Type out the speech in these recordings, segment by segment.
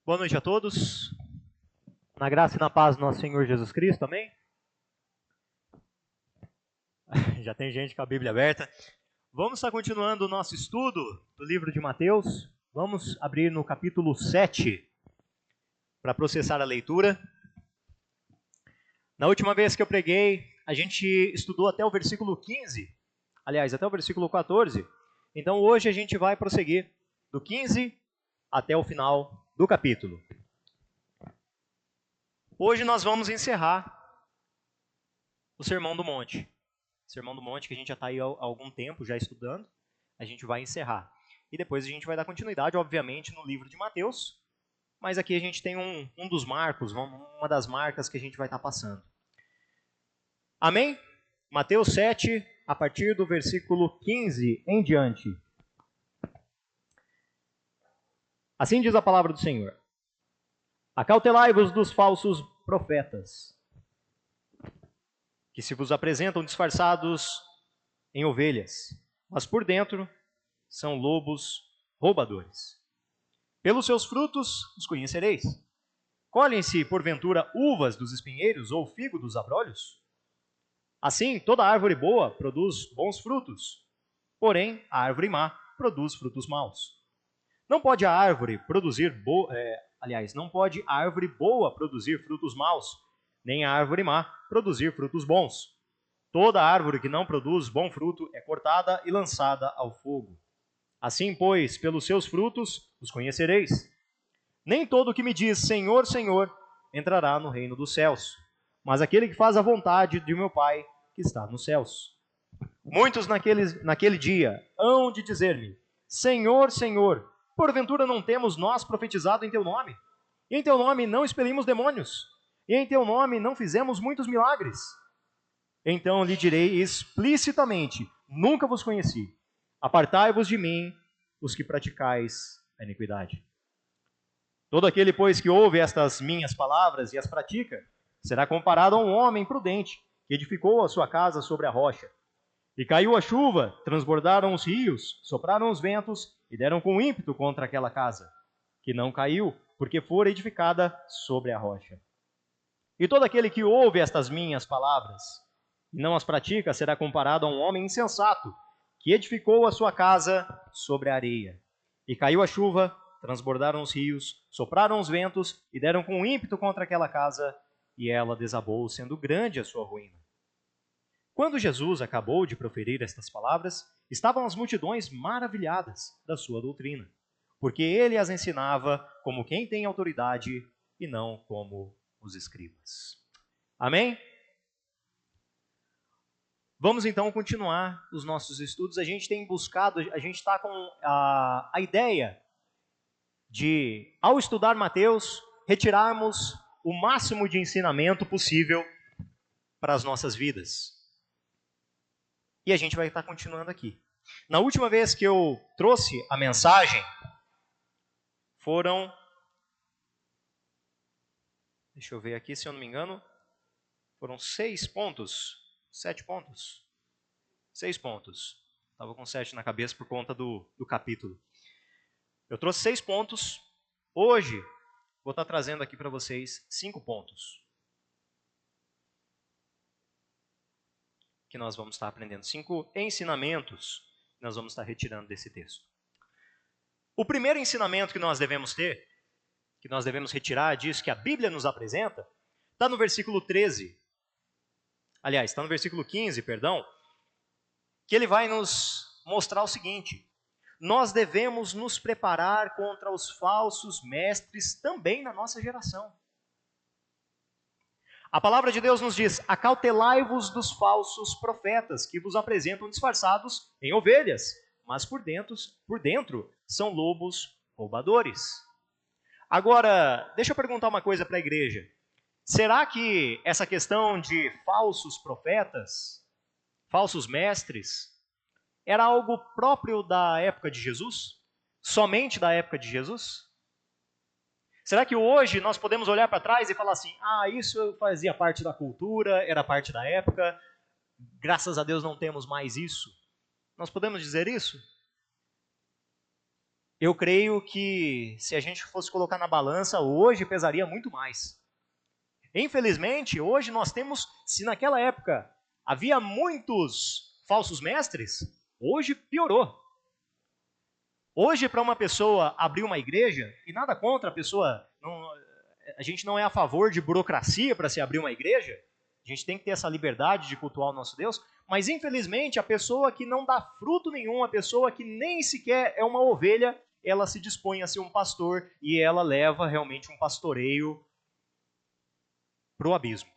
Boa noite a todos. Na graça e na paz do nosso Senhor Jesus Cristo, amém? Já tem gente com a Bíblia aberta. Vamos estar continuando o nosso estudo do livro de Mateus. Vamos abrir no capítulo 7 para processar a leitura. Na última vez que eu preguei, a gente estudou até o versículo 15. Aliás, até o versículo 14. Então hoje a gente vai prosseguir do 15 até o final do capítulo. Hoje nós vamos encerrar o Sermão do Monte. Sermão do Monte que a gente já está aí há algum tempo já estudando. A gente vai encerrar. E depois a gente vai dar continuidade, obviamente, no livro de Mateus. Mas aqui a gente tem um dos marcos, uma das marcas que a gente vai estar passando. Amém? Mateus 7, a partir do versículo 15 em diante. Assim diz a palavra do Senhor. Acautelai-vos dos falsos profetas, que se vos apresentam disfarçados em ovelhas, mas por dentro são lobos roubadores. Pelos seus frutos os conhecereis. Colhem-se, porventura, uvas dos espinheiros ou figo dos abrolhos? Assim, toda árvore boa produz bons frutos, porém a árvore má produz frutos maus. Não pode a árvore boa produzir frutos maus, nem a árvore má produzir frutos bons. Toda árvore que não produz bom fruto é cortada e lançada ao fogo. Assim, pois, pelos seus frutos os conhecereis. Nem todo o que me diz Senhor, Senhor entrará no reino dos céus, mas aquele que faz a vontade de meu Pai que está nos céus. Muitos naquele dia hão de dizer-me, Senhor, Senhor, porventura não temos nós profetizado em teu nome? E em teu nome não expelimos demônios? E em teu nome não fizemos muitos milagres? Então lhe direi explicitamente, nunca vos conheci. Apartai-vos de mim, os que praticais a iniquidade. Todo aquele, pois, que ouve estas minhas palavras e as pratica, será comparado a um homem prudente, que edificou a sua casa sobre a rocha. E caiu a chuva, transbordaram os rios, sopraram os ventos e deram com ímpeto contra aquela casa, que não caiu, porque fora edificada sobre a rocha. E todo aquele que ouve estas minhas palavras e não as pratica, será comparado a um homem insensato, que edificou a sua casa sobre a areia. E caiu a chuva, transbordaram os rios, sopraram os ventos e deram com ímpeto contra aquela casa, e ela desabou, sendo grande a sua ruína. Quando Jesus acabou de proferir estas palavras, estavam as multidões maravilhadas da sua doutrina, porque ele as ensinava como quem tem autoridade e não como os escribas. Amém? Vamos então continuar os nossos estudos. A gente tem buscado, a gente está com a ideia de, ao estudar Mateus, retirarmos o máximo de ensinamento possível para as nossas vidas. E a gente vai estar continuando aqui. Na última vez que eu trouxe a mensagem, foram... Deixa eu ver aqui, se eu não me engano. Foram 6 pontos. 7 pontos. 6 pontos. Estava com 7 na cabeça por conta do capítulo. Eu trouxe 6 pontos. Hoje, vou estar trazendo aqui para vocês 5 pontos. Que nós vamos estar aprendendo. 5 ensinamentos que nós vamos estar retirando desse texto. O primeiro ensinamento que nós devemos ter, que nós devemos retirar disso que a Bíblia nos apresenta, está no versículo 13. Aliás, está no versículo 15, perdão, que ele vai nos mostrar o seguinte: nós devemos nos preparar contra os falsos mestres também na nossa geração. A palavra de Deus nos diz, acautelai-vos dos falsos profetas, que vos apresentam disfarçados em ovelhas, mas por dentro são lobos roubadores. Agora, deixa eu perguntar uma coisa para a igreja. Será que essa questão de falsos profetas, falsos mestres, era algo próprio da época de Jesus? Somente da época de Jesus? Será que hoje nós podemos olhar para trás e falar assim, isso fazia parte da cultura, era parte da época, graças a Deus não temos mais isso? Nós podemos dizer isso? eu creio que se a gente fosse colocar na balança, hoje pesaria muito mais. Infelizmente, hoje nós temos, se naquela época havia muitos falsos mestres, hoje piorou. Hoje, para uma pessoa abrir uma igreja, e nada contra a pessoa, a gente não é a favor de burocracia para se abrir uma igreja, a gente tem que ter essa liberdade de cultuar o nosso Deus, mas infelizmente a pessoa que não dá fruto nenhum, a pessoa que nem sequer é uma ovelha, ela se dispõe a ser um pastor e ela leva realmente um pastoreio para o abismo.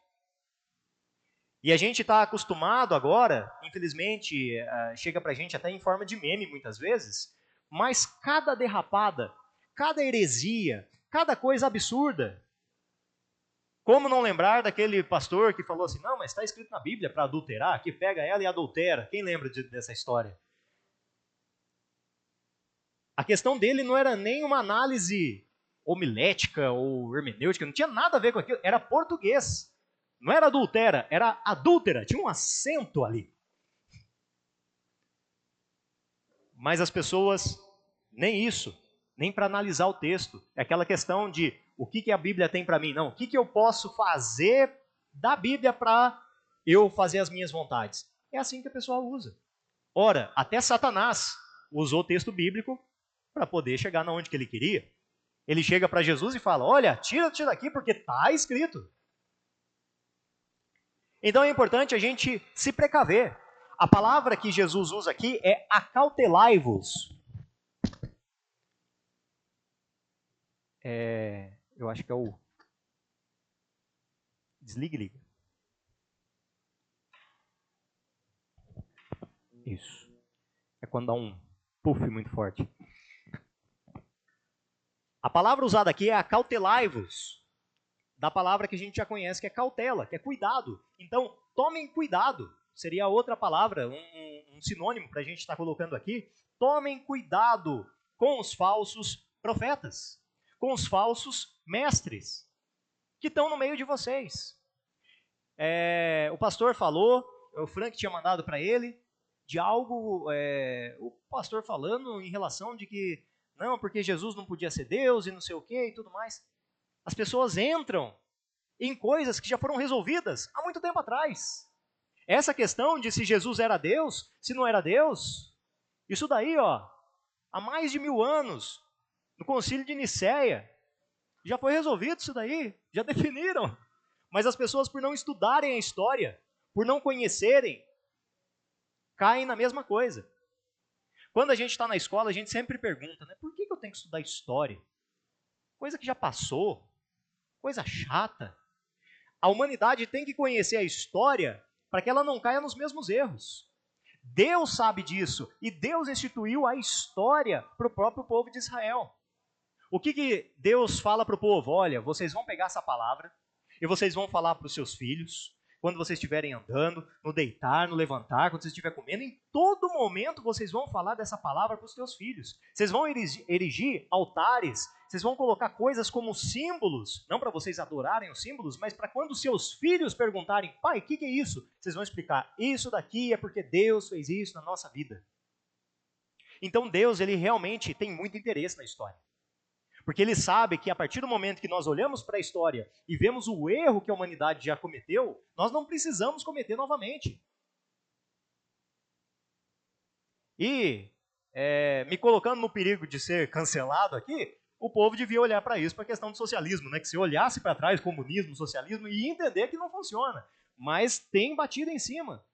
E a gente está acostumado agora, infelizmente, chega para a gente até em forma de meme muitas vezes, mas cada derrapada, cada heresia, cada coisa absurda. Como não lembrar daquele pastor que falou assim, não, mas está escrito na Bíblia para adulterar, que pega ela e adultera. Quem lembra dessa história? A questão dele não era nem uma análise homilética ou hermenêutica, não tinha nada a ver com aquilo, era português. Não era adultera, era adúltera, tinha um acento ali. Mas as pessoas, nem isso, nem para analisar o texto. É aquela questão de o que a Bíblia tem para mim? Não, o que eu posso fazer da Bíblia para eu fazer as minhas vontades? É assim que a pessoa usa. Ora, até Satanás usou o texto bíblico para poder chegar na onde que ele queria. Ele chega para Jesus e fala, olha, tira-te daqui porque está escrito. Então é importante a gente se precaver. A palavra que Jesus usa aqui é acautelai-vos. Eu acho que é o desligue, liga. Isso. É quando dá um puff muito forte. A palavra usada aqui é acautelai-vos. Da palavra que a gente já conhece, que é cautela, que é cuidado. Então, tomem cuidado. Seria outra palavra, um sinônimo para a gente estar colocando aqui. Tomem cuidado com os falsos profetas, com os falsos mestres, que estão no meio de vocês. O pastor falou, o Frank tinha mandado para ele, de algo, o pastor falando em relação de que, não, porque Jesus não podia ser Deus e não sei o que e tudo mais. As pessoas entram em coisas que já foram resolvidas há muito tempo atrás. Essa questão de se Jesus era Deus, se não era Deus, isso daí, há mais de 1000 anos, no Concílio de Nicéia, já foi resolvido isso daí, já definiram. Mas as pessoas, por não estudarem a história, por não conhecerem, caem na mesma coisa. Quando a gente está na escola, a gente sempre pergunta, né, por que eu tenho que estudar história? Coisa que já passou, coisa chata. A humanidade tem que conhecer a história para que ela não caia nos mesmos erros. Deus sabe disso e Deus instituiu a história para o próprio povo de Israel. O que Deus fala para o povo? Olha, vocês vão pegar essa palavra e vocês vão falar para os seus filhos, quando vocês estiverem andando, no deitar, no levantar, quando vocês estiverem comendo, em todo momento vocês vão falar dessa palavra para os seus filhos. Vocês vão erigir altares, vocês vão colocar coisas como símbolos, não para vocês adorarem os símbolos, mas para quando seus filhos perguntarem, pai, o que é isso? Vocês vão explicar, isso daqui é porque Deus fez isso na nossa vida. Então Deus, ele realmente tem muito interesse na história. Porque ele sabe que a partir do momento que nós olhamos para a história e vemos o erro que a humanidade já cometeu, nós não precisamos cometer novamente. E, me colocando no perigo de ser cancelado aqui, o povo devia olhar para isso, para a questão do socialismo, né? Que se olhasse para trás, comunismo, socialismo, e entender que não funciona. Mas tem batido em cima,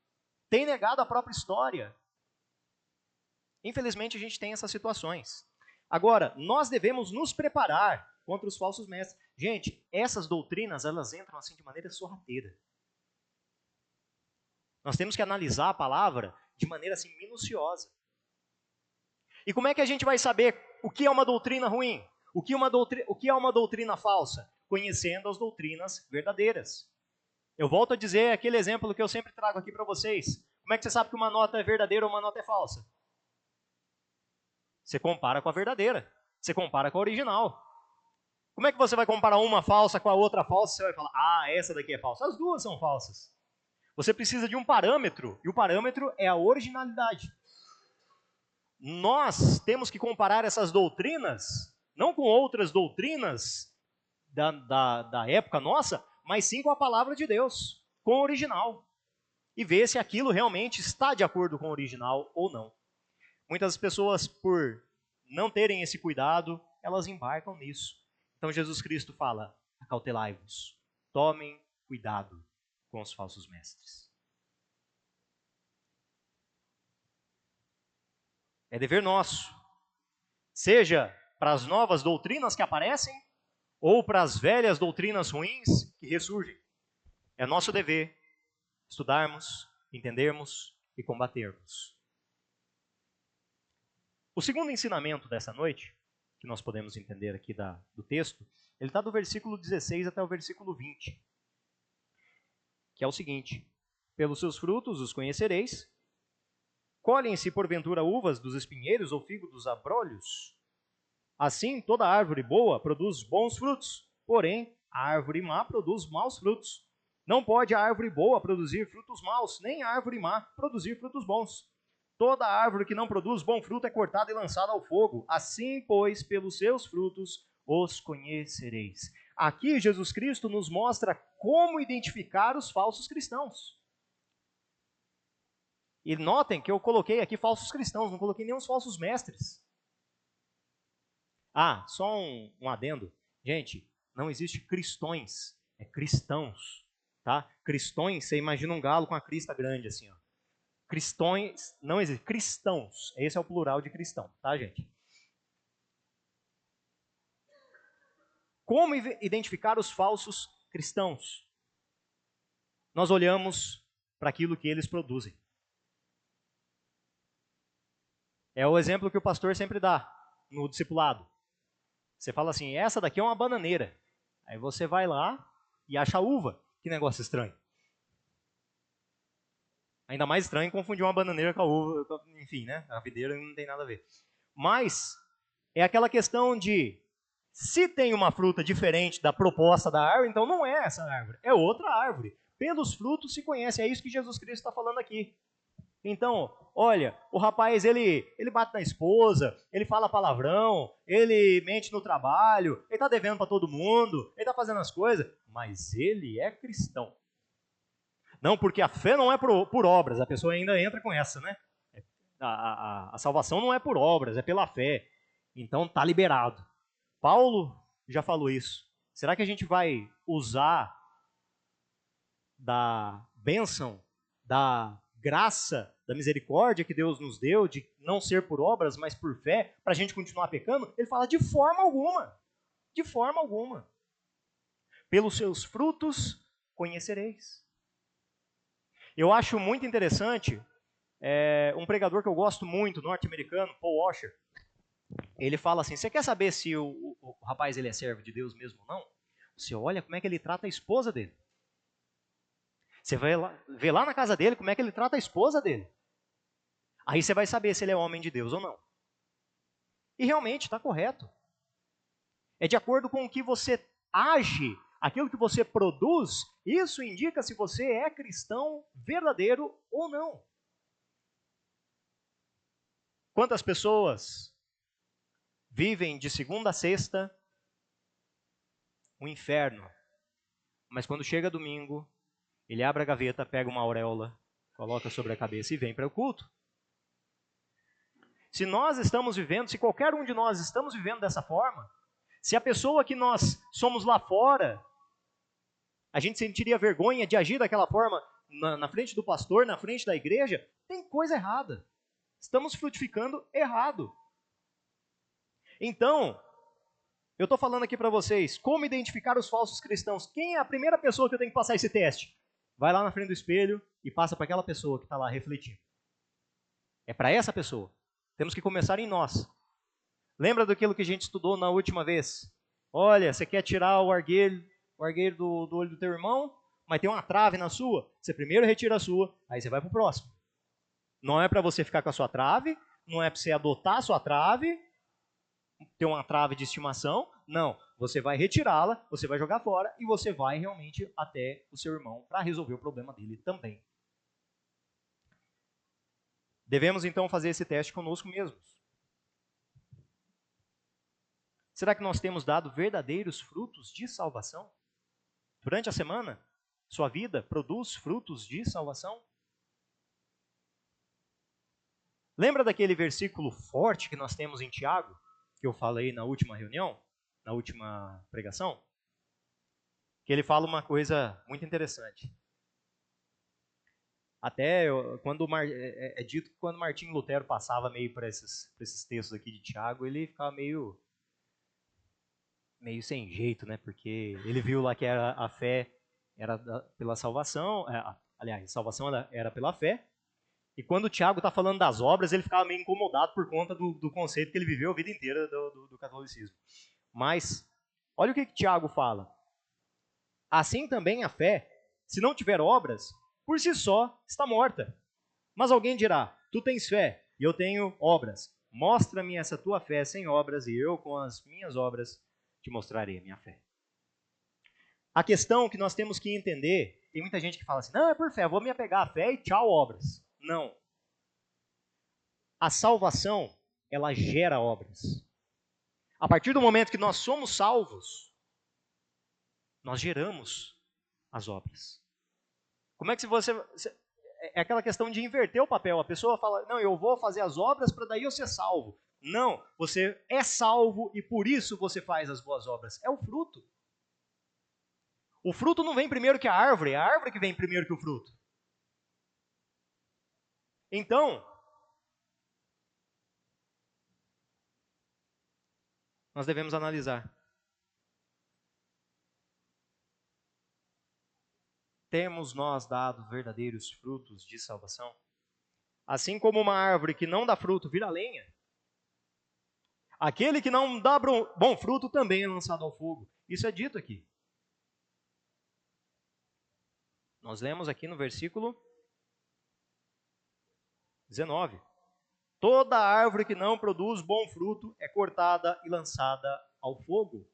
tem negado a própria história. Infelizmente a gente tem essas situações. Agora, nós devemos nos preparar contra os falsos mestres. Gente, essas doutrinas, elas entram assim de maneira sorrateira. Nós temos que analisar a palavra de maneira assim minuciosa. E como é que a gente vai saber o que é uma doutrina ruim? O que é uma doutrina falsa? Conhecendo as doutrinas verdadeiras. Eu volto a dizer aquele exemplo que eu sempre trago aqui para vocês. Como é que você sabe que uma nota é verdadeira ou uma nota é falsa? Você compara com a verdadeira. Você compara com a original. Como é que você vai comparar uma falsa com a outra falsa? Você vai falar, essa daqui é falsa. As duas são falsas. Você precisa de um parâmetro, e o parâmetro é a originalidade. nós temos que comparar essas doutrinas, não com outras doutrinas da época nossa, mas sim com a palavra de Deus, com o original. E ver se aquilo realmente está de acordo com o original ou não. Muitas pessoas, por não terem esse cuidado, elas embarcam nisso. Então Jesus Cristo fala, acautelai-vos, tomem cuidado com os falsos mestres. É dever nosso, seja para as novas doutrinas que aparecem, ou para as velhas doutrinas ruins que ressurgem. É nosso dever estudarmos, entendermos e combatermos. O segundo ensinamento dessa noite, que nós podemos entender aqui do texto, ele está do versículo 16 até o versículo 20, que é o seguinte: pelos seus frutos os conhecereis. Colhem-se porventura uvas dos espinheiros ou figo dos abrolhos? Assim, toda árvore boa produz bons frutos, porém, a árvore má produz maus frutos. Não pode a árvore boa produzir frutos maus, nem a árvore má produzir frutos bons. Toda árvore que não produz bom fruto é cortada e lançada ao fogo. Assim, pois, pelos seus frutos os conhecereis. Aqui, Jesus Cristo nos mostra como identificar os falsos cristãos. E notem que eu coloquei aqui falsos cristãos, não coloquei nem os falsos mestres. Ah, só um adendo. Gente, não existe cristões, é cristãos. Tá? Cristões, você imagina um galo com a crista grande assim, ó. Cristões, não existe, cristãos. Esse é o plural de cristão, tá, gente? Como identificar os falsos cristãos? Nós olhamos para aquilo que eles produzem. É o exemplo que o pastor sempre dá no discipulado. Você fala assim, essa daqui é uma bananeira. Aí você vai lá e acha uva. Que negócio estranho. Ainda mais estranho confundir uma bananeira com a uva, enfim, né? A videira não tem nada a ver. Mas é aquela questão de, se tem uma fruta diferente da proposta da árvore, então não é essa árvore, é outra árvore. Pelos frutos se conhece, é isso que Jesus Cristo está falando aqui. Então, olha, o rapaz, ele bate na esposa, ele fala palavrão, ele mente no trabalho, ele está devendo para todo mundo, ele está fazendo as coisas, mas ele é cristão. Não, porque a fé não é por obras, a pessoa ainda entra com essa, né? A salvação não é por obras, é pela fé. Então está liberado. Paulo já falou isso. Será que a gente vai usar da bênção, da graça, da misericórdia que Deus nos deu, de não ser por obras, mas por fé, para a gente continuar pecando? Ele fala de forma alguma. De forma alguma. Pelos seus frutos conhecereis. Eu acho muito interessante, um pregador que eu gosto muito, norte-americano, Paul Washer, ele fala assim, você quer saber se o rapaz ele é servo de Deus mesmo ou não? Você olha como é que ele trata a esposa dele. Você vai vê lá na casa dele como é que ele trata a esposa dele. Aí você vai saber se ele é homem de Deus ou não. E realmente está correto. É de acordo com o que você age, aquilo que você produz, isso indica se você é cristão verdadeiro ou não. Quantas pessoas vivem de segunda a sexta um inferno, mas quando chega domingo, ele abre a gaveta, pega uma auréola, coloca sobre a cabeça e vem para o culto? Se nós estamos vivendo, se qualquer um de nós estamos vivendo dessa forma, se a pessoa que nós somos lá fora, a gente sentiria vergonha de agir daquela forma na frente do pastor, na frente da igreja, tem coisa errada. Estamos frutificando errado. Então, eu estou falando aqui para vocês, como identificar os falsos cristãos. Quem é a primeira pessoa que eu tenho que passar esse teste? Vai lá na frente do espelho e passa para aquela pessoa que está lá refletindo. É para essa pessoa. Temos que começar em nós. Lembra daquilo que a gente estudou na última vez? Olha, você quer tirar o argueiro do olho do teu irmão, mas tem uma trave na sua? Você primeiro retira a sua, aí você vai para o próximo. Não é para você ficar com a sua trave, não é para você adotar a sua trave, ter uma trave de estimação. Não, você vai retirá-la, você vai jogar fora e você vai realmente até o seu irmão para resolver o problema dele também. Devemos então fazer esse teste conosco mesmos. Será que nós temos dado verdadeiros frutos de salvação? Durante a semana, sua vida produz frutos de salvação? Lembra daquele versículo forte que nós temos em Tiago, que eu falei na última reunião, na última pregação? Que ele fala uma coisa muito interessante. Até quando é dito que quando Martinho Lutero passava meio por esses textos aqui de Tiago, ele ficava meio sem jeito, né? Porque ele viu lá que a fé era pela salvação, aliás, a salvação era pela fé. E quando o Tiago está falando das obras, ele ficava meio incomodado por conta do conceito que ele viveu a vida inteira do catolicismo. Mas, olha o que Tiago fala. Assim também a fé, se não tiver obras, por si só está morta. Mas alguém dirá, tu tens fé e eu tenho obras. Mostra-me essa tua fé sem obras e eu com as minhas obras te mostrarei a minha fé. A questão que nós temos que entender, tem muita gente que fala assim, não, é por fé, eu vou me apegar à fé e tchau obras. Não. A salvação, ela gera obras. A partir do momento que nós somos salvos, nós geramos as obras. Como é que você... É aquela questão de inverter o papel. A pessoa fala, não, eu vou fazer as obras para daí eu ser salvo. Não, você é salvo e por isso você faz as boas obras. É o fruto. O fruto não vem primeiro que a árvore, é a árvore que vem primeiro que o fruto. Então, nós devemos analisar. Temos nós dado verdadeiros frutos de salvação? Assim como uma árvore que não dá fruto vira lenha, aquele que não dá bom fruto também é lançado ao fogo. Isso é dito aqui. Nós lemos aqui no versículo 19. Toda árvore que não produz bom fruto é cortada e lançada ao fogo.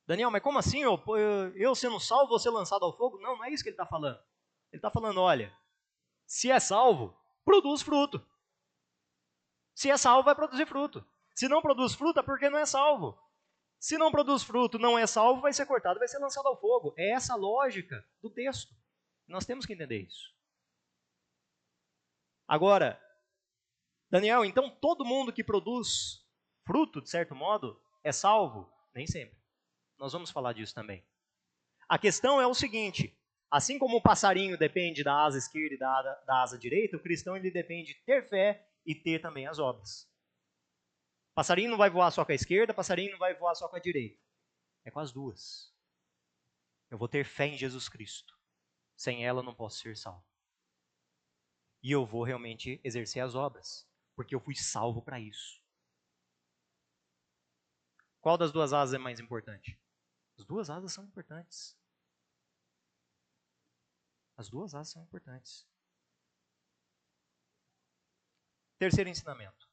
Daniel, mas como assim? Eu sendo salvo, vou ser lançado ao fogo? Não, não é isso que ele está falando. Ele está falando, olha, se é salvo, produz fruto. Se é salvo, vai produzir fruto. Se não produz fruto, é porque não é salvo. Se não produz fruto, não é salvo, vai ser cortado, vai ser lançado ao fogo. É essa a lógica do texto. Nós temos que entender isso. Agora, Daniel, então todo mundo que produz fruto, de certo modo, é salvo? Nem sempre. Nós vamos falar disso também. A questão é o seguinte, assim como o passarinho depende da asa esquerda e da asa direita, o cristão ele depende de ter fé e ter também as obras. Passarinho não vai voar só com a esquerda, passarinho não vai voar só com a direita. É com as duas. Eu vou ter fé em Jesus Cristo. Sem ela eu não posso ser salvo. E eu vou realmente exercer as obras, porque eu fui salvo para isso. Qual das duas asas é mais importante? As duas asas são importantes. As duas asas são importantes. Terceiro ensinamento.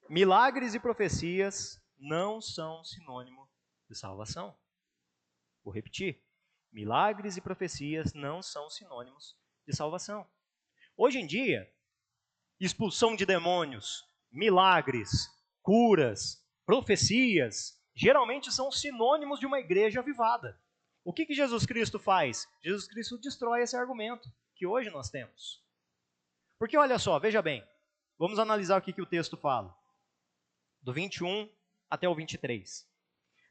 Milagres e profecias não são sinônimo de salvação. Vou repetir. Milagres e profecias não são sinônimos de salvação. Hoje em dia, expulsão de demônios, milagres, curas, profecias, geralmente são sinônimos de uma igreja avivada. O que Jesus Cristo faz? Jesus Cristo destrói esse argumento que hoje nós temos. Porque olha só, veja bem, vamos analisar o que o texto fala. Do 21 até o 23.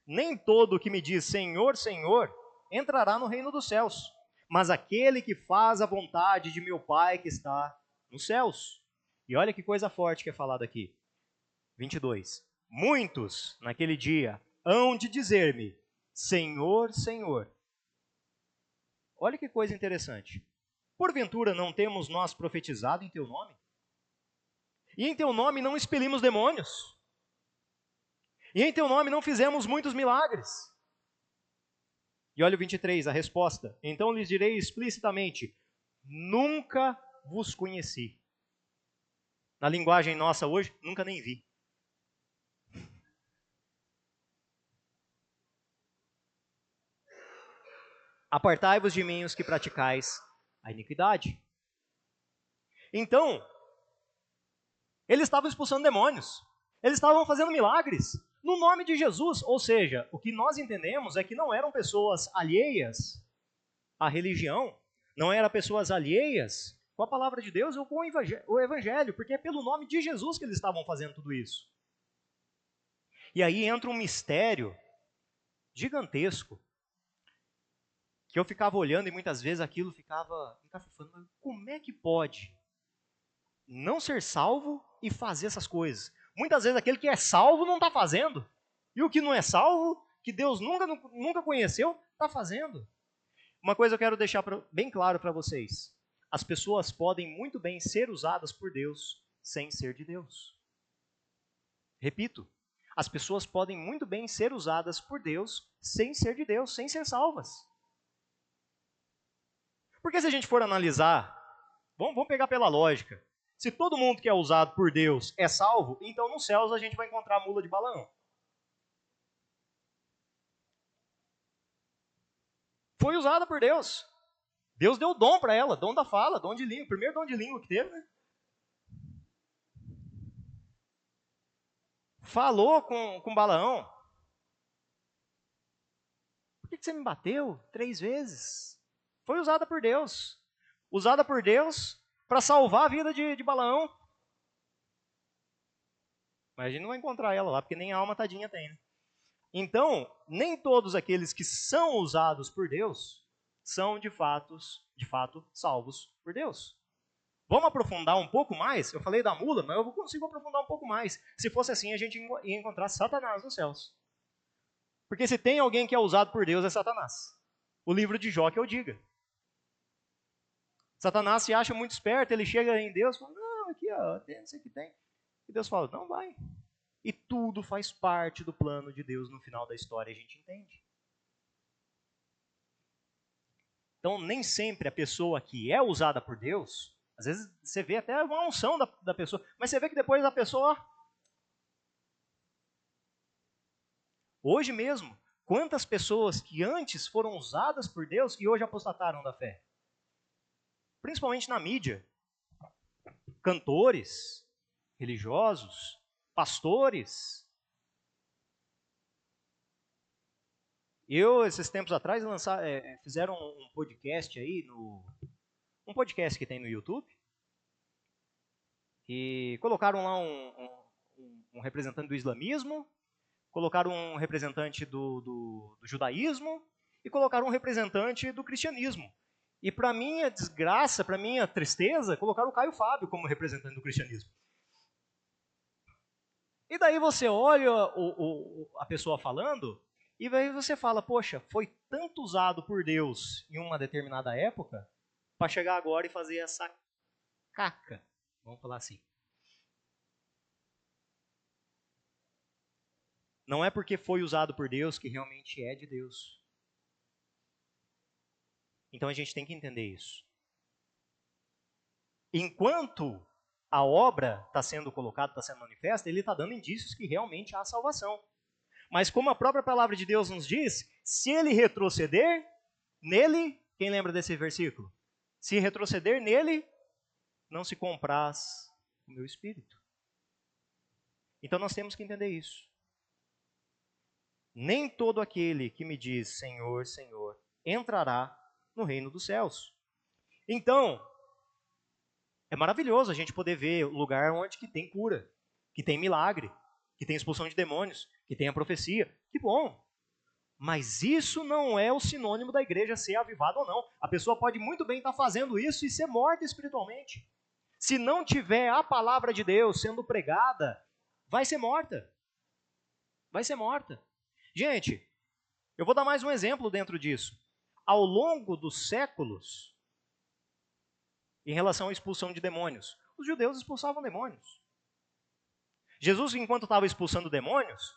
Nem todo que me diz Senhor, Senhor, entrará no reino dos céus, mas aquele que faz a vontade de meu Pai que está nos céus. E olha que coisa forte que é falado aqui. 22. Muitos, naquele dia, hão de dizer-me, Senhor, Senhor. Olha que coisa interessante. Porventura não temos nós profetizado em teu nome? E em teu nome não expelimos demônios? E em teu nome não fizemos muitos milagres? E olha o 23, a resposta. Então lhes direi explicitamente, nunca vos conheci. Na linguagem nossa hoje, nunca nem vi. Apartai-vos de mim os que praticais a iniquidade. Então, eles estavam expulsando demônios. Eles estavam fazendo milagres no nome de Jesus. Ou seja, o que nós entendemos é que não eram pessoas alheias à religião, não eram pessoas alheias com a palavra de Deus ou com o evangelho, porque é pelo nome de Jesus que eles estavam fazendo tudo isso. E aí entra um mistério gigantesco, que eu ficava olhando e muitas vezes aquilo ficava encafufando. Como é que pode não ser salvo e fazer essas coisas? Muitas vezes aquele que é salvo não está fazendo. E o que não é salvo, que Deus nunca conheceu, está fazendo. Uma coisa eu quero deixar bem claro para vocês. As pessoas podem muito bem ser usadas por Deus sem ser de Deus. Repito, as pessoas podem muito bem ser usadas por Deus sem ser de Deus, sem ser salvas. Porque se a gente for analisar, vamos pegar pela lógica. Se todo mundo que é usado por Deus é salvo, então nos céus a gente vai encontrar a mula de Balaão. Foi usada por Deus. Deus deu dom para ela, dom da fala, dom de língua. O primeiro dom de língua que teve, né? Falou com Balaão. Por que você me bateu 3 vezes? Foi usada por Deus. Usada por Deus para salvar a vida de Balaão. Mas a gente não vai encontrar ela lá, porque nem a alma tadinha tem, né? Então, nem todos aqueles que são usados por Deus são de fato salvos por Deus. Vamos aprofundar um pouco mais? Eu falei da mula, mas eu consigo aprofundar um pouco mais. Se fosse assim, a gente ia encontrar Satanás nos céus. Porque se tem alguém que é usado por Deus, é Satanás. O livro de Jó que eu diga. Satanás se acha muito esperto, ele chega em Deus e fala, não, aqui ó, tem isso aqui tem. E Deus fala, não vai. E tudo faz parte do plano de Deus no final da história, a gente entende. Então, nem sempre a pessoa que é usada por Deus, às vezes você vê até uma unção da pessoa, mas você vê que depois a pessoa... Hoje mesmo, quantas pessoas que antes foram usadas por Deus e hoje apostataram da fé? Principalmente na mídia. Cantores, religiosos, pastores. Esses tempos atrás, fizeram um podcast aí, um podcast que tem no YouTube, e colocaram lá um representante do islamismo, colocaram um representante do judaísmo e colocaram um representante do cristianismo. E para minha desgraça, para minha tristeza, colocaram o Caio Fábio como representante do cristianismo. E daí você olha a pessoa falando, e aí você fala, poxa, foi tanto usado por Deus em uma determinada época, para chegar agora e fazer essa caca, vamos falar assim. Não é porque foi usado por Deus que realmente é de Deus. Então a gente tem que entender isso. Enquanto a obra está sendo colocada, está sendo manifesta, ele está dando indícios que realmente há salvação. Mas como a própria palavra de Deus nos diz, se ele retroceder, nele, quem lembra desse versículo? Se retroceder nele, não se compraz o meu espírito. Então nós temos que entender isso. Nem todo aquele que me diz Senhor, Senhor, entrará no reino dos céus. Então, é maravilhoso a gente poder ver o lugar onde que tem cura, que tem milagre, que tem expulsão de demônios, que tem a profecia. Que bom! Mas isso não é o sinônimo da igreja ser avivada ou não. A pessoa pode muito bem estar fazendo isso e ser morta espiritualmente. Se não tiver a palavra de Deus sendo pregada, vai ser morta. Vai ser morta. Gente, eu vou dar mais um exemplo dentro disso. Ao longo dos séculos, em relação à expulsão de demônios, os judeus expulsavam demônios. Jesus, enquanto estava expulsando demônios,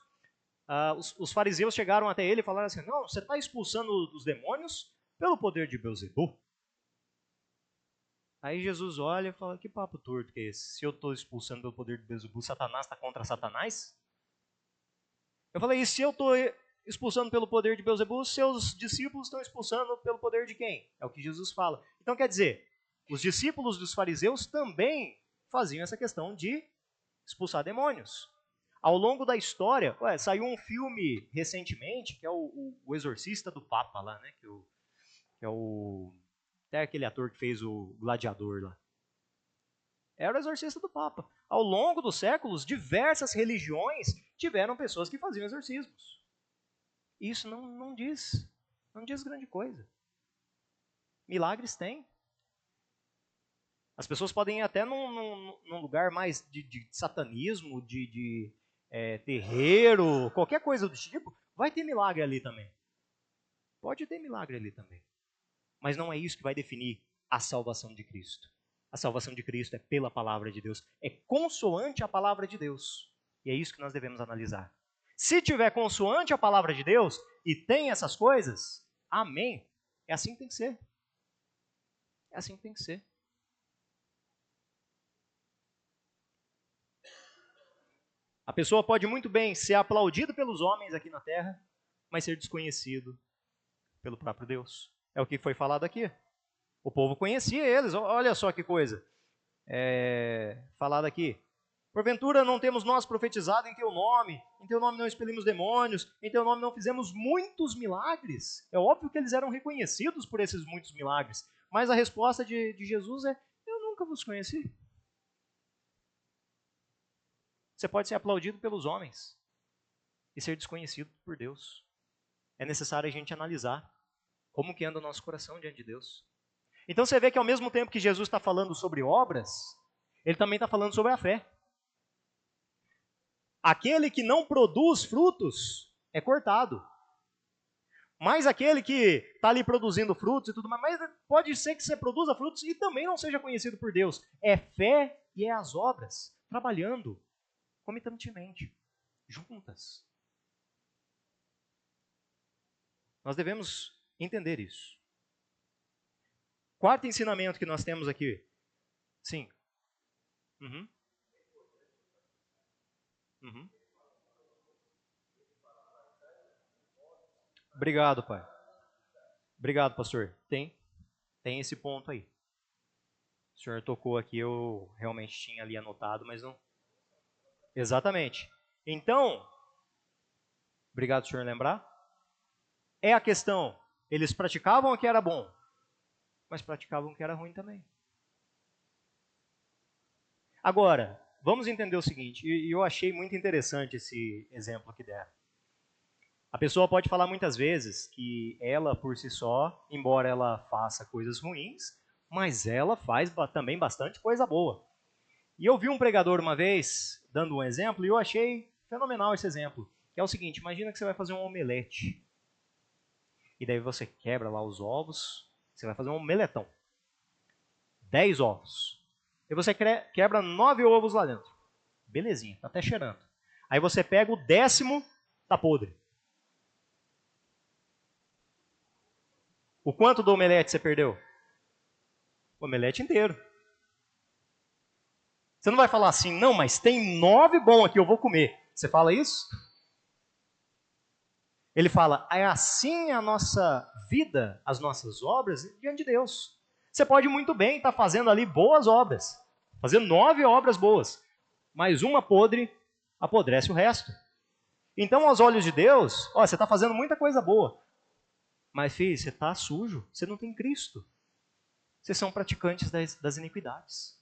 os fariseus chegaram até ele e falaram assim, não, você está expulsando os demônios pelo poder de Beelzebub. Aí Jesus olha e fala, que papo torto que é esse? Se eu estou expulsando pelo poder de Beelzebub, Satanás está contra Satanás? Eu falei, e se eu estou expulsando pelo poder de Beelzebul, seus discípulos estão expulsando pelo poder de quem? É o que Jesus fala. Então quer dizer, os discípulos dos fariseus também faziam essa questão de expulsar demônios. Ao longo da história, saiu um filme recentemente, que é o Exorcista do Papa lá, né? Que é o até aquele ator que fez o Gladiador lá. Era o Exorcista do Papa. Ao longo dos séculos, diversas religiões tiveram pessoas que faziam exorcismos. Isso não diz grande coisa. Milagres tem. As pessoas podem ir até num lugar mais de satanismo, de terreiro, qualquer coisa do tipo, vai ter milagre ali também. Pode ter milagre ali também. Mas não é isso que vai definir a salvação de Cristo. A salvação de Cristo é pela palavra de Deus, é consoante a palavra de Deus. E é isso que nós devemos analisar. Se tiver consoante a palavra de Deus e tem essas coisas, amém. É assim que tem que ser. É assim que tem que ser. A pessoa pode muito bem ser aplaudida pelos homens aqui na terra, mas ser desconhecido pelo próprio Deus. É o que foi falado aqui. O povo conhecia eles, olha só que coisa. Falado aqui. Porventura não temos nós profetizado em teu nome não expelimos demônios, em teu nome não fizemos muitos milagres. É óbvio que eles eram reconhecidos por esses muitos milagres, mas a resposta de Jesus é: eu nunca vos conheci. Você pode ser aplaudido pelos homens e ser desconhecido por Deus. É necessário a gente analisar como que anda o nosso coração diante de Deus. Então você vê que ao mesmo tempo que Jesus está falando sobre obras, ele também está falando sobre a fé. Aquele que não produz frutos é cortado. Mas aquele que está ali produzindo frutos e tudo mais, mas pode ser que você produza frutos e também não seja conhecido por Deus. É fé e é as obras, trabalhando comitantemente, juntas. Nós devemos entender isso. Quarto ensinamento que nós temos aqui. Sim. Uhum. Uhum. Obrigado, pai. Obrigado, pastor. Tem esse ponto aí. O senhor tocou aqui, eu realmente tinha ali anotado, mas não. Exatamente. Então, obrigado, senhor, lembrar. É a questão, eles praticavam o que era bom, mas praticavam o que era ruim também. Agora, vamos entender o seguinte, e eu achei muito interessante esse exemplo que deram. A pessoa pode falar muitas vezes que ela, por si só, embora ela faça coisas ruins, mas ela faz também bastante coisa boa. E eu vi um pregador uma vez, dando um exemplo, e eu achei fenomenal esse exemplo. Que é o seguinte, imagina que você vai fazer um omelete. E daí você quebra lá os ovos, você vai fazer um omeletão. 10 ovos. E você quebra 9 ovos lá dentro. Belezinha, tá até cheirando. Aí você pega o 10º, tá podre. O quanto do omelete você perdeu? O omelete inteiro. Você não vai falar assim, não, mas tem 9 bom aqui, eu vou comer. Você fala isso? Ele fala, é assim a nossa vida, as nossas obras diante de Deus. Você pode muito bem estar fazendo ali boas obras, fazer 9 obras boas, mas uma podre apodrece o resto. Então, aos olhos de Deus, você está fazendo muita coisa boa, mas filho, você está sujo, você não tem Cristo. Vocês são praticantes das iniquidades.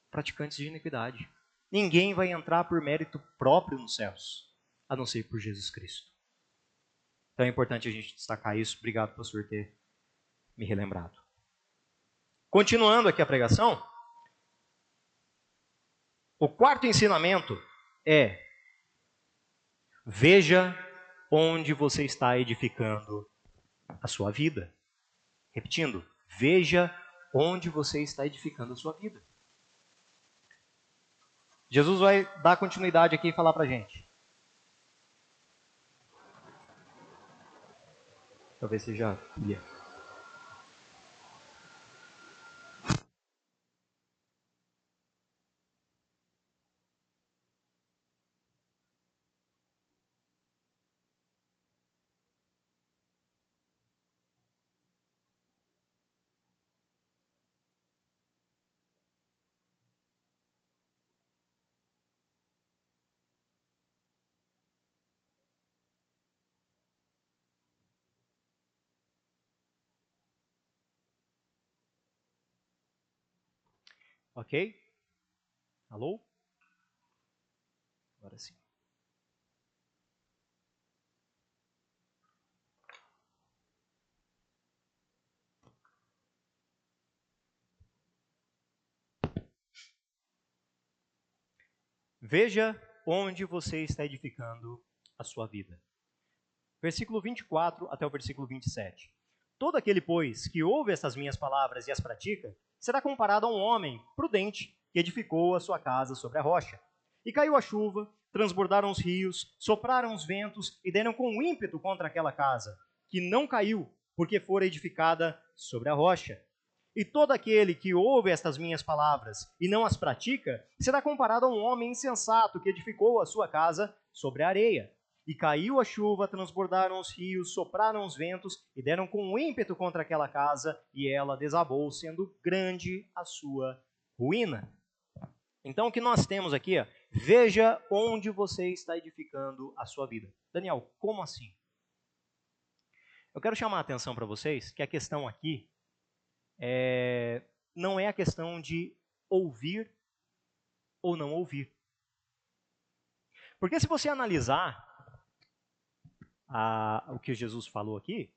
Praticantes de iniquidade. Ninguém vai entrar por mérito próprio nos céus, a não ser por Jesus Cristo. Então é importante a gente destacar isso. Obrigado, pastor, ter me relembrado. Continuando aqui a pregação, o quarto ensinamento é: veja onde você está edificando a sua vida. Repetindo, veja onde você está edificando a sua vida. Jesus vai dar continuidade aqui e falar para a gente. Talvez seja. Ok? Alô? Agora sim. Veja onde você está edificando a sua vida. Versículo 24 até o versículo 27. Todo aquele, pois, que ouve estas minhas palavras e as pratica, será comparado a um homem prudente que edificou a sua casa sobre a rocha. E caiu a chuva, transbordaram os rios, sopraram os ventos e deram com ímpeto contra aquela casa, que não caiu, porque fora edificada sobre a rocha. E todo aquele que ouve estas minhas palavras e não as pratica, será comparado a um homem insensato que edificou a sua casa sobre a areia. E caiu a chuva, transbordaram os rios, sopraram os ventos e deram com ímpeto contra aquela casa, e ela desabou, sendo grande a sua ruína. Então o que nós temos aqui, veja onde você está edificando a sua vida. Daniel, como assim? Eu quero chamar a atenção para vocês que a questão aqui não é a questão de ouvir ou não ouvir. Porque se você analisar o que Jesus falou aqui,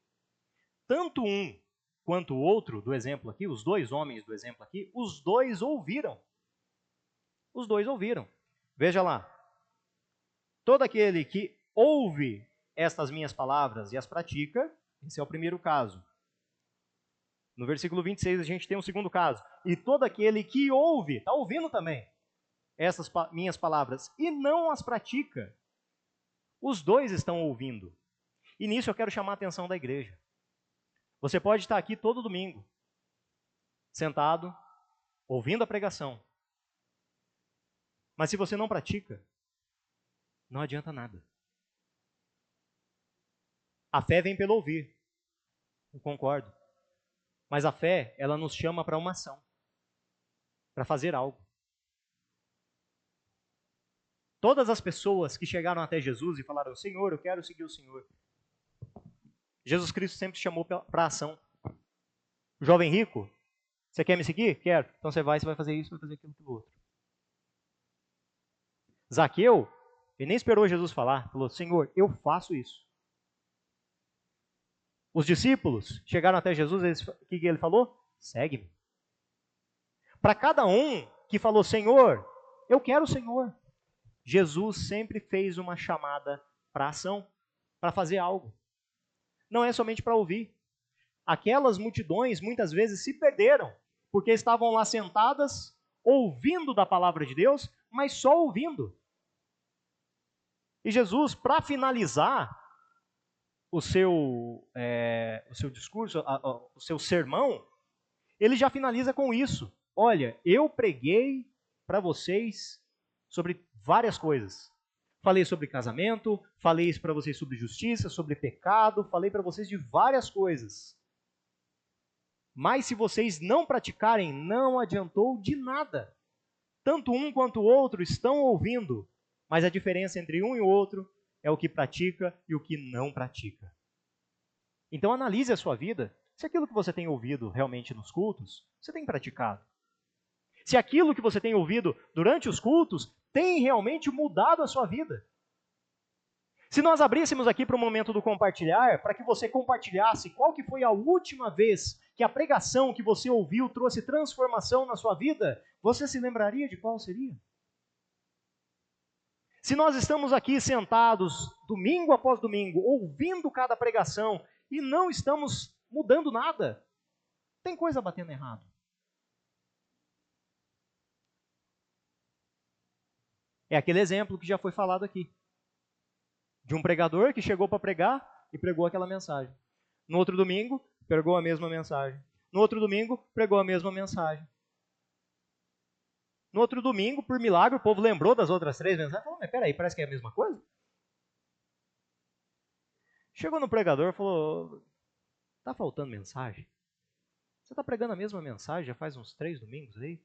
tanto um quanto o outro do exemplo aqui, os dois homens do exemplo aqui, os dois ouviram. Os dois ouviram. Veja lá. Todo aquele que ouve estas minhas palavras e as pratica, esse é o primeiro caso. No versículo 26 a gente tem um segundo caso. E todo aquele que ouve, está ouvindo também, essas minhas palavras e não as pratica. Os dois estão ouvindo. E nisso eu quero chamar a atenção da igreja. Você pode estar aqui todo domingo, sentado, ouvindo a pregação. Mas se você não pratica, não adianta nada. A fé vem pelo ouvir. Eu concordo. Mas a fé, ela nos chama para uma ação. Para fazer algo. Todas as pessoas que chegaram até Jesus e falaram, Senhor, eu quero seguir o Senhor. Jesus Cristo sempre chamou para ação. O jovem rico, você quer me seguir? Quero. Então você vai fazer isso, vai fazer aquilo outro. Zaqueu, ele nem esperou Jesus falar. Falou, Senhor, eu faço isso. Os discípulos chegaram até Jesus, o que ele falou? Segue-me. Para cada um que falou, Senhor, eu quero o Senhor. Jesus sempre fez uma chamada para ação, para fazer algo. Não é somente para ouvir. Aquelas multidões muitas vezes se perderam, porque estavam lá sentadas, ouvindo da palavra de Deus, mas só ouvindo. E Jesus, para finalizar o seu discurso, o seu sermão, ele já finaliza com isso. Olha, eu preguei para vocês sobre várias coisas. Falei sobre casamento, falei para vocês sobre justiça, sobre pecado, falei para vocês de várias coisas. Mas se vocês não praticarem, não adiantou de nada. Tanto um quanto o outro estão ouvindo, mas a diferença entre um e o outro é o que pratica e o que não pratica. Então analise a sua vida, se aquilo que você tem ouvido realmente nos cultos, você tem praticado. Se aquilo que você tem ouvido durante os cultos tem realmente mudado a sua vida. Se nós abríssemos aqui para o momento do compartilhar, para que você compartilhasse qual que foi a última vez que a pregação que você ouviu trouxe transformação na sua vida, você se lembraria de qual seria? Se nós estamos aqui sentados, domingo após domingo, ouvindo cada pregação e não estamos mudando nada, tem coisa batendo errado. É aquele exemplo que já foi falado aqui. De um pregador que chegou para pregar e pregou aquela mensagem. No outro domingo, pregou a mesma mensagem. No outro domingo, pregou a mesma mensagem. No outro domingo, por milagre, o povo lembrou das outras 3 mensagens. Falou, mas peraí, parece que é a mesma coisa? Chegou no pregador e falou, tá faltando mensagem? Você está pregando a mesma mensagem já faz uns 3 domingos aí?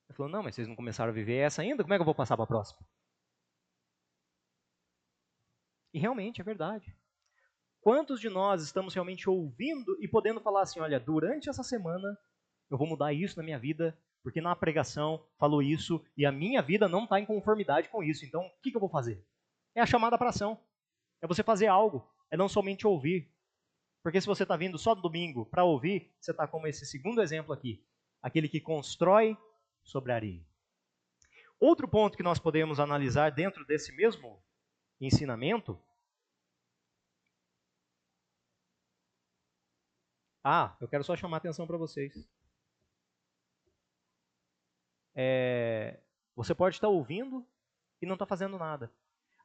Ele falou, não, mas vocês não começaram a viver essa ainda? Como é que eu vou passar para a próxima? E realmente é verdade. Quantos de nós estamos realmente ouvindo e podendo falar assim, olha, durante essa semana eu vou mudar isso na minha vida, porque na pregação falou isso e a minha vida não está em conformidade com isso. Então, o que eu vou fazer? É a chamada para ação. É você fazer algo. É não somente ouvir. Porque se você está vindo só no domingo para ouvir, você está como esse segundo exemplo aqui. Aquele que constrói sobre a areia. Outro ponto que nós podemos analisar dentro desse mesmo ensinamento. Eu quero só chamar a atenção para vocês. Você pode estar ouvindo e não está fazendo nada.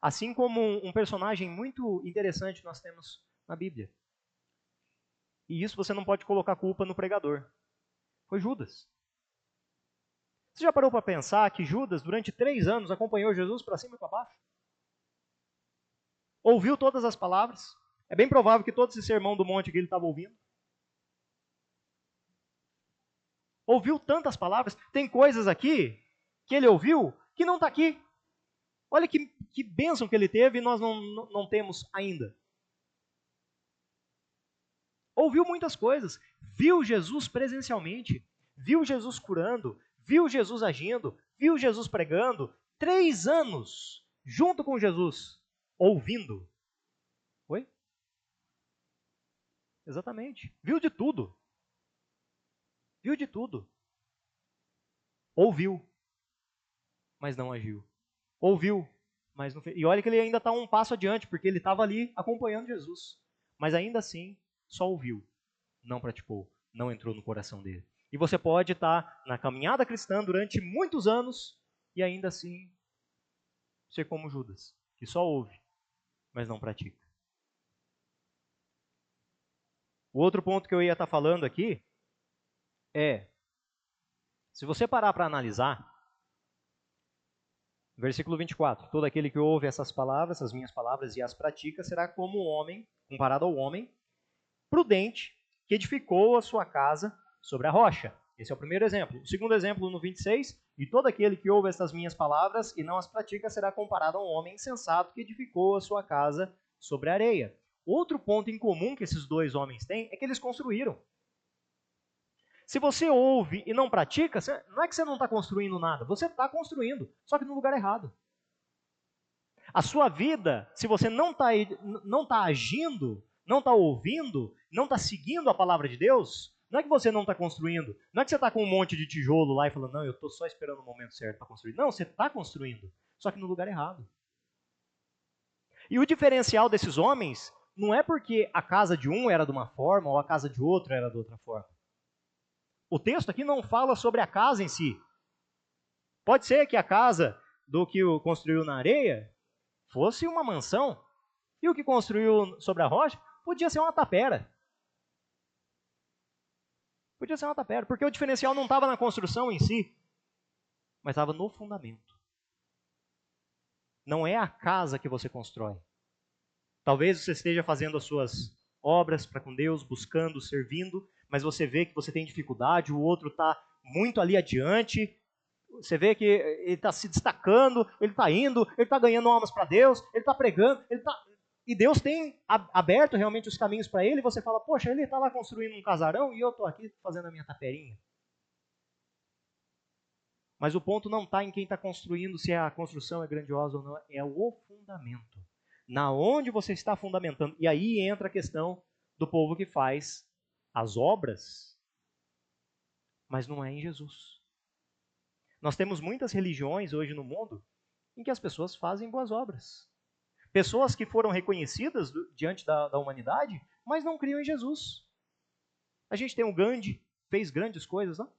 Assim como um personagem muito interessante nós temos na Bíblia. E isso você não pode colocar culpa no pregador. Foi Judas. Você já parou para pensar que Judas, durante 3 anos, acompanhou Jesus para cima e para baixo? Ouviu todas as palavras? É bem provável que todo esse sermão do monte que ele estava ouvindo. Ouviu tantas palavras. Tem coisas aqui que ele ouviu que não está aqui. Olha que bênção que ele teve e nós não temos ainda. Ouviu muitas coisas. Viu Jesus presencialmente. Viu Jesus curando. Viu Jesus agindo. Viu Jesus pregando. 3 anos junto com Jesus. Ouvindo. Oi? Exatamente. Viu de tudo. Viu de tudo. Ouviu, mas não agiu. Ouviu, mas não fez. E olha que ele ainda está um passo adiante, porque ele estava ali acompanhando Jesus. Mas ainda assim, só ouviu, não praticou, não entrou no coração dele. E você pode estar na caminhada cristã durante muitos anos e ainda assim ser como Judas, que só ouve, mas não pratica. O outro ponto que eu ia estar falando aqui é, se você parar para analisar, versículo 24, todo aquele que ouve essas palavras, as minhas palavras, e as pratica, será como um homem, comparado ao homem, prudente, que edificou a sua casa sobre a rocha. Esse é o primeiro exemplo. O segundo exemplo, no 26, e todo aquele que ouve estas minhas palavras e não as pratica, será comparado a um homem insensato que edificou a sua casa sobre a areia. Outro ponto em comum que esses dois homens têm é que eles construíram. Se você ouve e não pratica, não é que você não está construindo nada, você está construindo, só que no lugar errado. A sua vida, se você não está agindo, não está ouvindo, não está seguindo a palavra de Deus, não é que você não está construindo, não é que você está com um monte de tijolo lá e falando, não, eu estou só esperando o momento certo para construir. Não, você está construindo, só que no lugar errado. E o diferencial desses homens não é porque a casa de um era de uma forma ou a casa de outro era de outra forma. O texto aqui não fala sobre a casa em si. Pode ser que a casa do que o construiu na areia fosse uma mansão, e o que construiu sobre a rocha podia ser uma tapera. Podia ser uma tapera, porque o diferencial não estava na construção em si, mas estava no fundamento. Não é a casa que você constrói. Talvez você esteja fazendo as suas obras para com Deus, buscando, servindo, mas você vê que você tem dificuldade, o outro está muito ali adiante, você vê que ele está se destacando, ele está indo, ele está ganhando almas para Deus, ele está pregando, e Deus tem aberto realmente os caminhos para ele, e você fala, poxa, ele está lá construindo um casarão e eu estou aqui fazendo a minha taperinha. Mas o ponto não está em quem está construindo, se a construção é grandiosa ou não, é o fundamento. Na onde você está fundamentando. E aí entra a questão do povo que faz as obras, mas não é em Jesus. Nós temos muitas religiões hoje no mundo em que as pessoas fazem boas obras. Pessoas que foram reconhecidas diante da humanidade, mas não criam em Jesus. A gente tem o Gandhi, fez grandes coisas, não?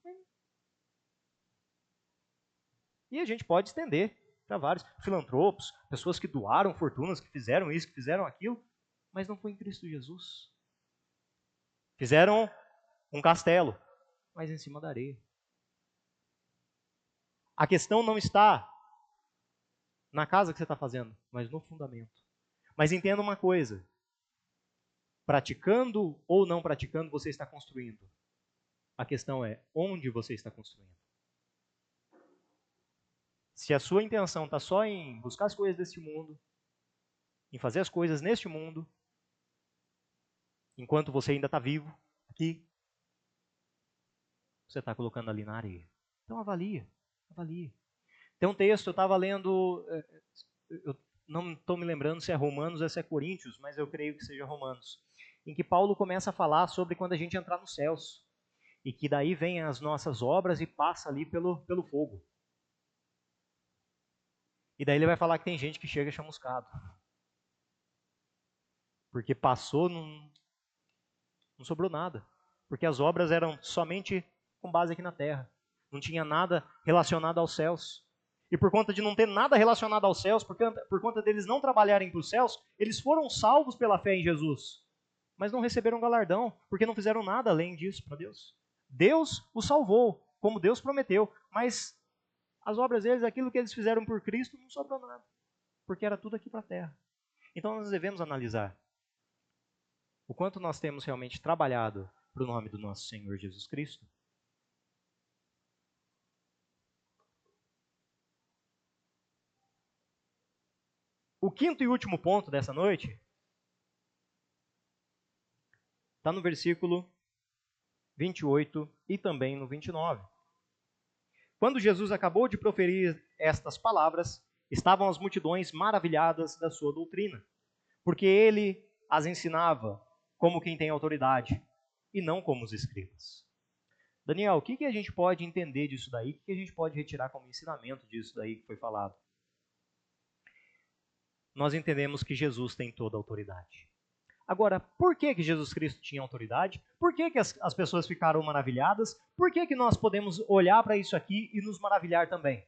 E a gente pode estender para vários filantropos, pessoas que doaram fortunas, que fizeram isso, que fizeram aquilo, mas não foi em Cristo Jesus. Fizeram um castelo, mas em cima da areia. A questão não está na casa que você está fazendo, mas no fundamento. Mas entenda uma coisa, praticando ou não praticando, você está construindo. A questão é onde você está construindo. Se a sua intenção está só em buscar as coisas deste mundo, em fazer as coisas neste mundo, enquanto você ainda está vivo aqui, você está colocando ali na areia. Então avalia. Tem um texto, eu estava lendo, eu não estou me lembrando se é Romanos ou se é Coríntios, mas eu creio que seja Romanos, em que Paulo começa a falar sobre quando a gente entrar nos céus, e que daí vem as nossas obras e passa ali pelo fogo. E daí ele vai falar que tem gente que chega chamuscado. Porque passou, não sobrou nada. Porque as obras eram somente com base aqui na terra. Não tinha nada relacionado aos céus. E por conta de não ter nada relacionado aos céus, por conta deles não trabalharem para os céus, eles foram salvos pela fé em Jesus. Mas não receberam galardão, porque não fizeram nada além disso para Deus. Deus os salvou, como Deus prometeu. Mas as obras deles, aquilo que eles fizeram por Cristo, não sobrou nada. Porque era tudo aqui para a terra. Então nós devemos analisar o quanto nós temos realmente trabalhado para o nome do nosso Senhor Jesus Cristo. O quinto e último ponto dessa noite está no versículo 28 e também no 29. Quando Jesus acabou de proferir estas palavras, estavam as multidões maravilhadas da sua doutrina, porque ele as ensinava como quem tem autoridade e não como os escribas. Daniel, o que a gente pode entender disso daí? O que a gente pode retirar como ensinamento disso daí que foi falado? Nós entendemos que Jesus tem toda a autoridade. Agora, por que Jesus Cristo tinha autoridade? Por que as pessoas ficaram maravilhadas? Por que nós podemos olhar para isso aqui e nos maravilhar também?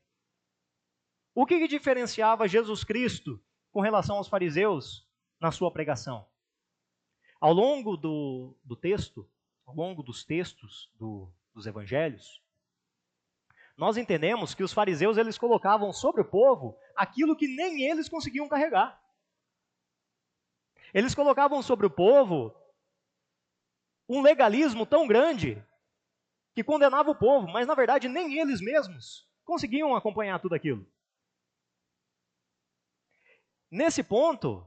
O que diferenciava Jesus Cristo com relação aos fariseus na sua pregação? Ao longo do texto, ao longo dos textos dos evangelhos, nós entendemos que os fariseus eles colocavam sobre o povo aquilo que nem eles conseguiam carregar. Eles colocavam sobre o povo um legalismo tão grande que condenava o povo, mas na verdade nem eles mesmos conseguiam acompanhar tudo aquilo. Nesse ponto,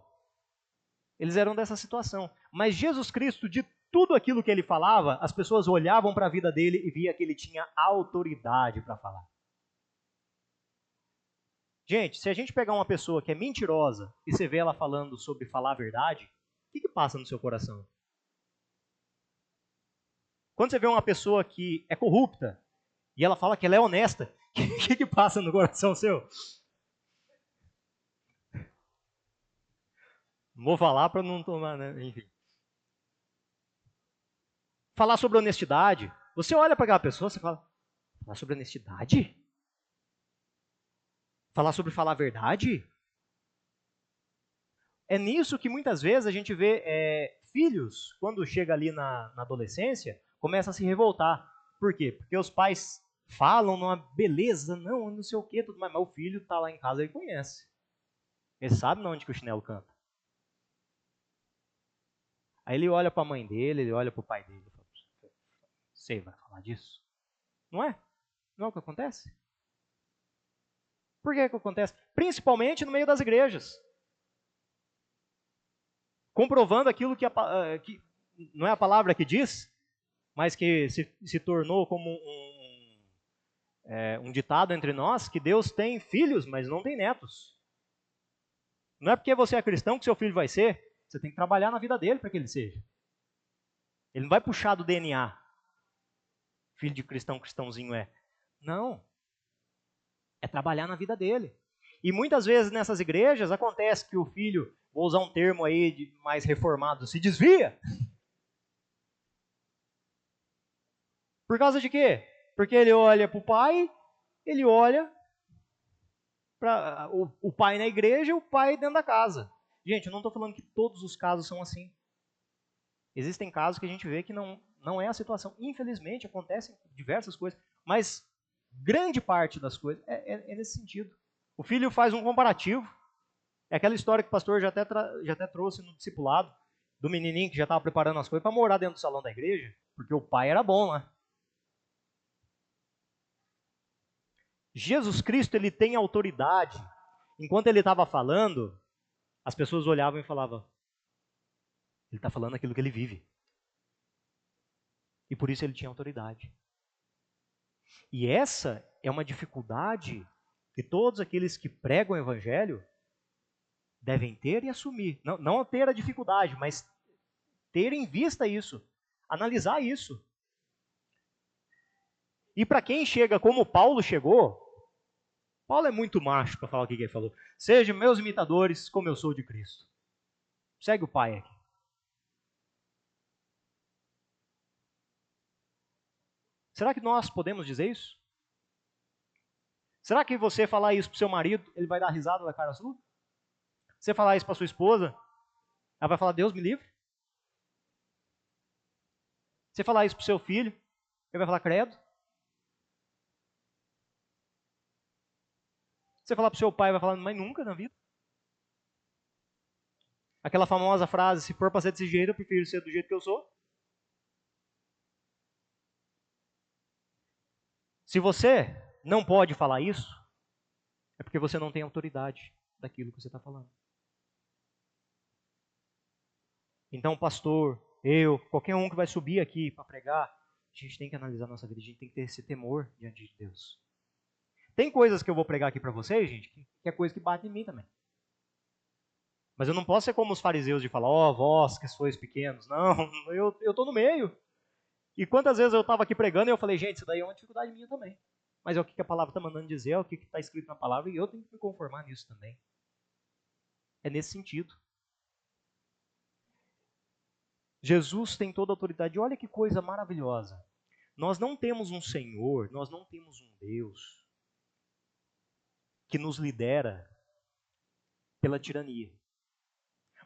eles eram dessa situação. Mas Jesus Cristo, de tudo aquilo que ele falava, as pessoas olhavam para a vida dele e via que ele tinha autoridade para falar. Gente, se a gente pegar uma pessoa que é mentirosa e você vê ela falando sobre falar a verdade, o que passa no seu coração? Quando você vê uma pessoa que é corrupta e ela fala que ela é honesta, o que passa no coração seu? Não vou falar para não tomar, né? Enfim. Falar sobre honestidade. Você olha para aquela pessoa e fala, falar sobre honestidade? Falar sobre falar a verdade? É nisso que muitas vezes a gente vê filhos, quando chega ali na adolescência, começam a se revoltar. Por quê? Porque os pais falam numa beleza, não sei o que, tudo mais, mas o filho está lá em casa e conhece. Ele sabe onde que o chinelo canta. Aí ele olha para a mãe dele, ele olha para o pai dele e fala, você vai falar disso? Não é? Não é o que acontece? Por que acontece? Principalmente no meio das igrejas. Comprovando aquilo que não é a palavra que diz, mas que se tornou como um ditado entre nós, que Deus tem filhos, mas não tem netos. Não é porque você é cristão que seu filho vai ser, você tem que trabalhar na vida dele para que ele seja. Ele não vai puxar do DNA. Filho de cristão, cristãozinho é. Não. É trabalhar na vida dele. E muitas vezes nessas igrejas acontece que o filho, vou usar um termo aí de mais reformado, se desvia. Por causa de quê? Porque ele olha para o pai, ele olha para o pai na igreja e o pai dentro da casa. Gente, eu não estou falando que todos os casos são assim. Existem casos que a gente vê que não é a situação. Infelizmente, acontecem diversas coisas, mas grande parte das coisas é nesse sentido. O filho faz um comparativo. É aquela história que o pastor já até trouxe no discipulado, do menininho que já estava preparando as coisas para morar dentro do salão da igreja, porque o pai era bom lá. Jesus Cristo, ele tem autoridade. Enquanto ele estava falando, as pessoas olhavam e falavam, ele está falando aquilo que ele vive. E por isso ele tinha autoridade. E essa é uma dificuldade que todos aqueles que pregam o evangelho devem ter e assumir. Não ter a dificuldade, mas ter em vista isso, analisar isso. E para quem chega como Paulo chegou, Paulo é muito macho para falar o que ele falou. Sejam meus imitadores como eu sou de Cristo. Segue o pai aqui. Será que nós podemos dizer isso? Será que você falar isso pro seu marido, ele vai dar risada da cara sua? Você falar isso para sua esposa, ela vai falar, Deus me livre? Você falar isso pro seu filho, ele vai falar, credo? Você falar pro seu pai, vai falar, mas nunca na vida. Aquela famosa frase, se for para ser desse jeito, eu prefiro ser do jeito que eu sou. Se você não pode falar isso, é porque você não tem autoridade daquilo que você está falando. Então, pastor, eu, qualquer um que vai subir aqui para pregar, a gente tem que analisar a nossa vida, a gente tem que ter esse temor diante de Deus. Tem coisas que eu vou pregar aqui para vocês, gente, que é coisa que bate em mim também. Mas eu não posso ser como os fariseus de falar, ó, vós que sois pequenos. Não, eu estou no meio. E quantas vezes eu estava aqui pregando e eu falei, gente, isso daí é uma dificuldade minha também. Mas é o que a palavra está mandando dizer, é o que está escrito na palavra, e eu tenho que me conformar nisso também. É nesse sentido. Jesus tem toda a autoridade. Olha que coisa maravilhosa. Nós não temos um Senhor, nós não temos um Deus que nos lidera pela tirania.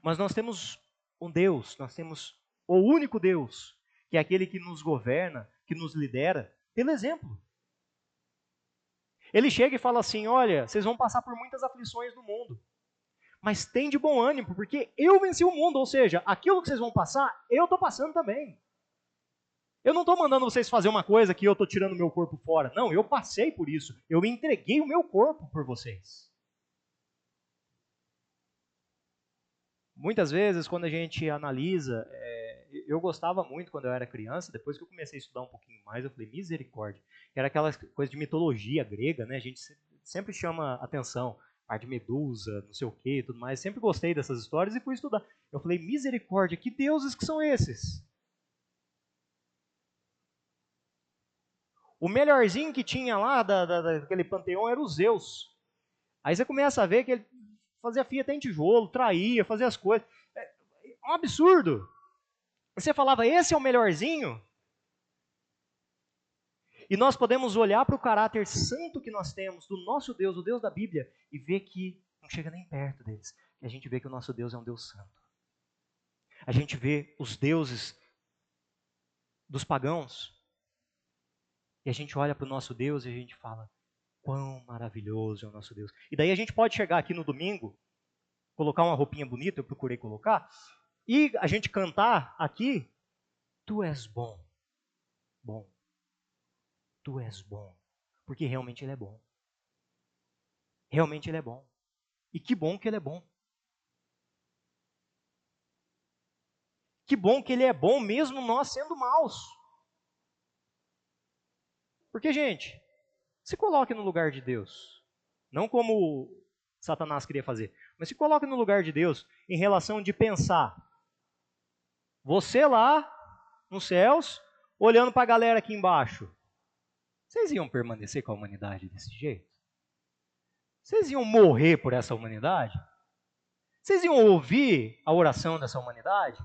Mas nós temos um Deus, nós temos o único Deus, que é aquele que nos governa, que nos lidera, pelo exemplo. Ele chega e fala assim, olha, vocês vão passar por muitas aflições no mundo, mas tem de bom ânimo, porque eu venci o mundo, ou seja, aquilo que vocês vão passar, eu estou passando também. Eu não estou mandando vocês fazer uma coisa que eu estou tirando meu corpo fora. Não, eu passei por isso. Eu entreguei o meu corpo por vocês. Muitas vezes, quando a gente analisa, eu gostava muito quando eu era criança, depois que eu comecei a estudar um pouquinho mais, eu falei, misericórdia. Que era aquela coisa de mitologia grega, né? A gente sempre chama atenção, parte de Medusa, não sei o que e tudo mais. Sempre gostei dessas histórias e fui estudar. Eu falei, misericórdia, que deuses que são esses? O melhorzinho que tinha lá daquele panteão era o Zeus. Aí você começa a ver que ele fazia fia até em tijolo, traía, fazia as coisas. É um absurdo. Você falava, esse é o melhorzinho? E nós podemos olhar para o caráter santo que nós temos do nosso Deus, o Deus da Bíblia, e ver que não chega nem perto deles. E a gente vê que o nosso Deus é um Deus santo. A gente vê os deuses dos pagãos, e a gente olha para o nosso Deus e a gente fala, quão maravilhoso é o nosso Deus. E daí a gente pode chegar aqui no domingo, colocar uma roupinha bonita, eu procurei colocar, e a gente cantar aqui, tu és bom, bom, tu és bom, porque realmente ele é bom. Realmente ele é bom. E que bom que ele é bom. Que bom que ele é bom mesmo nós sendo maus. Porque, gente, se coloque no lugar de Deus. Não como Satanás queria fazer, mas se coloque no lugar de Deus em relação de pensar. Você lá nos céus, olhando para a galera aqui embaixo. Vocês iam permanecer com a humanidade desse jeito? Vocês iam morrer por essa humanidade? Vocês iam ouvir a oração dessa humanidade?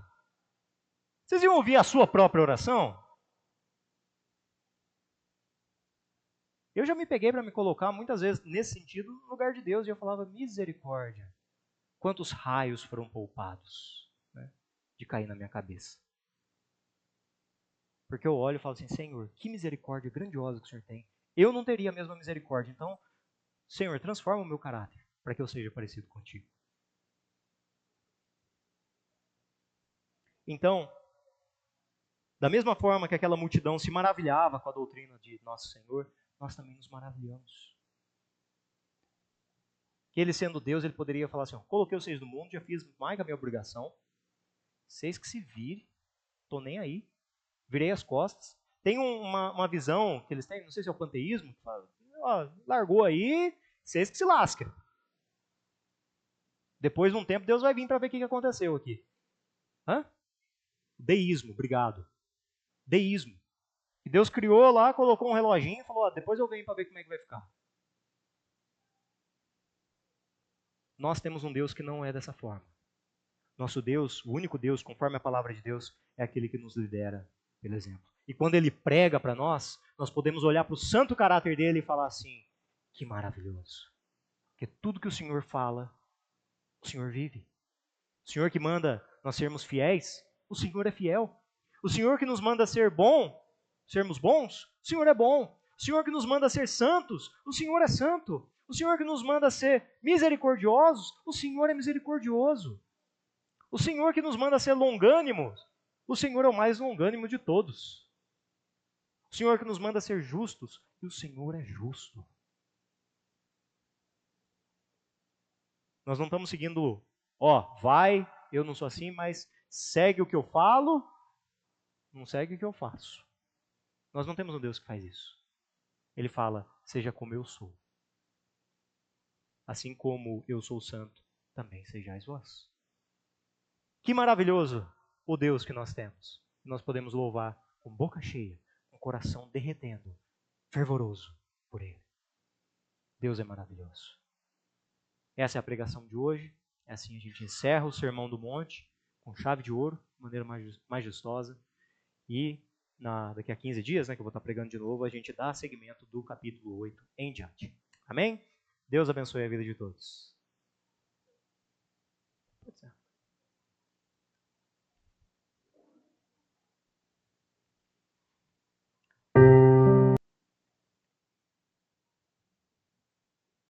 Vocês iam ouvir a sua própria oração? Eu já me peguei para me colocar muitas vezes nesse sentido no lugar de Deus e eu falava, misericórdia, quantos raios foram poupados, né, de cair na minha cabeça. Porque eu olho e falo assim, Senhor, que misericórdia grandiosa que o Senhor tem. Eu não teria a mesma misericórdia, então, Senhor, transforma o meu caráter para que eu seja parecido contigo. Então, da mesma forma que aquela multidão se maravilhava com a doutrina de nosso Senhor, nós também nos maravilhamos. Que ele sendo Deus, ele poderia falar assim, coloquei vocês no mundo, já fiz mais que a minha obrigação, vocês que se virem, estou nem aí, virei as costas. tem uma visão que eles têm, não sei se é o panteísmo, que fala, ó, largou aí, vocês que se lascam. Depois de um tempo, Deus vai vir para ver o que aconteceu aqui. Hã? Deísmo, obrigado. Deísmo. E Deus criou lá, colocou um reloginho e falou, ó, depois eu venho para ver como é que vai ficar. Nós temos um Deus que não é dessa forma. Nosso Deus, o único Deus, conforme a palavra de Deus, é aquele que nos lidera pelo exemplo. E quando Ele prega para nós, nós podemos olhar para o santo caráter dele e falar assim, que maravilhoso. Porque tudo que o Senhor fala, o Senhor vive. O Senhor que manda nós sermos fiéis, o Senhor é fiel. O Senhor que nos manda ser bom, sermos bons, o Senhor é bom. O Senhor que nos manda ser santos, o Senhor é santo. O Senhor que nos manda ser misericordiosos, o Senhor é misericordioso. O Senhor que nos manda ser longânimos, o Senhor é o mais longânimo de todos. O Senhor que nos manda ser justos, e o Senhor é justo. Nós não estamos seguindo, ó, vai, eu não sou assim, mas segue o que eu falo, não segue o que eu faço. Nós não temos um Deus que faz isso. Ele fala, seja como eu sou. Assim como eu sou santo, também sejais vós. Que maravilhoso o Deus que nós temos. Nós podemos louvar com boca cheia, com coração derretendo, fervoroso por Ele. Deus é maravilhoso. Essa é a pregação de hoje. Assim a gente encerra o Sermão do Monte com chave de ouro, de maneira majestosa. E daqui a 15 dias, né, que eu vou estar pregando de novo, a gente dá seguimento do capítulo 8 em diante. Amém? Deus abençoe a vida de todos.